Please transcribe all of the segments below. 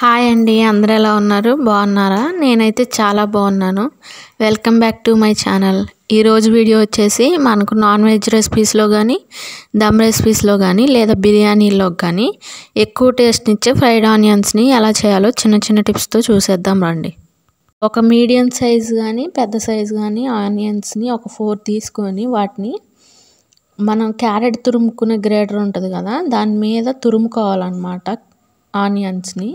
Hi అండి, అందరూ ఎలా ఉన్నారు? బాగున్నారా? నేనైతే చాలా బాగున్నాను. Welcome back to my channel. ఈరోజు వీడియో వచ్చేసి మనకు నాన్ వెజ్ రెసిపీస్లో కానీ, దమ్ రెసిపీస్లో కానీ, లేదా బిర్యానీలో కానీ ఎక్కువ టేస్ట్నిచ్చే ఫ్రైడ్ ఆనియన్స్ని ఎలా చేయాలో చిన్న చిన్న టిప్స్తో చూసేద్దాం రండి. ఒక మీడియం సైజ్ కానీ పెద్ద సైజ్ కానీ ఆనియన్స్ని ఒక 4 తీసుకొని వాటిని మనం క్యారెట్ తురుముకునే గ్రేటర్ ఉంటుంది కదా, దాని మీద తురుముకోవాలన్నమాట ఆనియన్స్ని.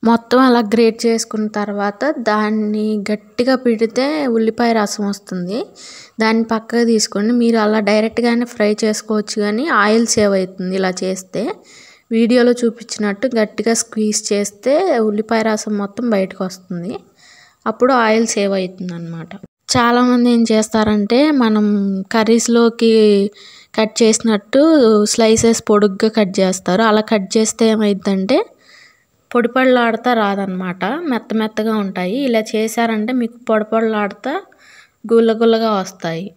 మొత్తం అలా గ్రేట్ చేసుకున్న తర్వాత దాన్ని గట్టిగా పిండితే ఉల్లిపాయ రసం వస్తుంది. దాన్ని పక్కగా తీసుకోండి. మీరు అలా డైరెక్ట్గానే ఫ్రై చేసుకోవచ్చు, కానీ ఆయిల్ సేవ్ అవుతుంది. ఇలా చేస్తే వీడియోలో చూపించినట్టు గట్టిగా స్క్వీజ్ చేస్తే ఉల్లిపాయ రసం మొత్తం బయటకు వస్తుంది. అప్పుడు ఆయిల్ సేవ్ అవుతుంది అన్నమాట. చాలామంది ఏం చేస్తారంటే మనం కర్రీస్లోకి కట్ చేసినట్టు స్లైసెస్ పొడుగ్గా కట్ చేస్తారు. అలా కట్ చేస్తే ఏమైందంటే పొడిపొడలాడుతా రాదనమాట, మెత్తగా ఉంటాయి. ఇలా చేశారంటే మీకు పొడిపొడలాడుతా గుల్లగా వస్తాయి.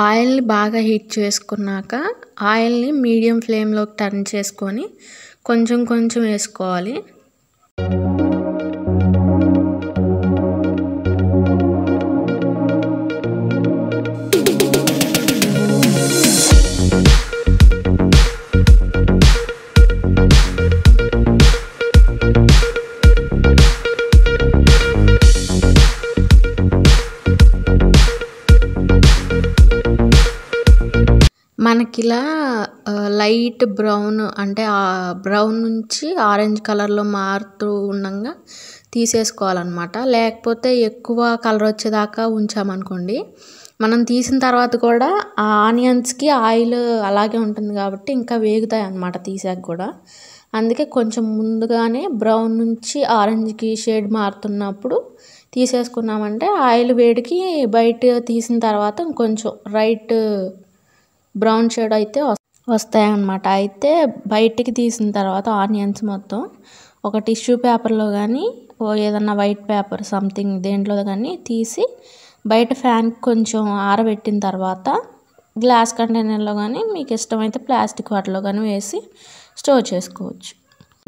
ఆయిల్ని బాగా హీట్ చేసుకున్నాక ఆయిల్ని మీడియం ఫ్లేమ్లోకి టర్న్ చేసుకొని కొంచెం వేసుకోవాలి. మనకిలా లైట్ బ్రౌన్ అంటే బ్రౌన్ నుంచి ఆరెంజ్ కలర్లో మారుతూ ఉండగా తీసేసుకోవాలన్నమాట. లేకపోతే ఎక్కువ కలర్ వచ్చేదాకా ఉంచామనుకోండి, మనం తీసిన తర్వాత కూడా ఆ ఆనియన్స్కి ఆయిల్ అలాగే ఉంటుంది కాబట్టి ఇంకా వేగుతాయి అన్నమాట తీసాక కూడా. అందుకే కొంచెం ముందుగానే బ్రౌన్ నుంచి ఆరెంజ్కి షేడ్ మారుతున్నప్పుడు తీసేసుకున్నామంటే ఆయిల్ వేడికి బయట తీసిన తర్వాత ఇంకొంచెం రైట్ బ్రౌన్ షేడ్ అయితే వస్తాయన్నమాట. అయితే బయటికి తీసిన తర్వాత ఆనియన్స్ మొత్తం ఒక టిష్యూ పేపర్లో కానీ ఏదన్నా వైట్ పేపర్ సంథింగ్ దేంట్లో కానీ తీసి బయట ఫ్యాన్కి కొంచెం ఆరబెట్టిన తర్వాత గ్లాస్ కంటైనర్లో కానీ మీకు ఇష్టమైతే ప్లాస్టిక్ వాటిలో కానీ వేసి స్టోర్ చేసుకోవచ్చు.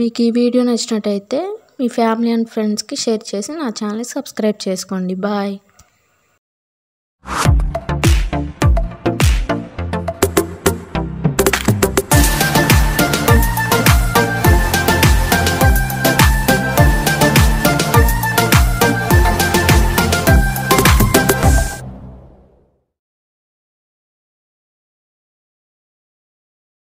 మీకు ఈ వీడియో నచ్చినట్టయితే మీ ఫ్యామిలీ అండ్ ఫ్రెండ్స్కి షేర్ చేసి నా ఛానల్ని సబ్స్క్రైబ్ చేసుకోండి. బాయ్.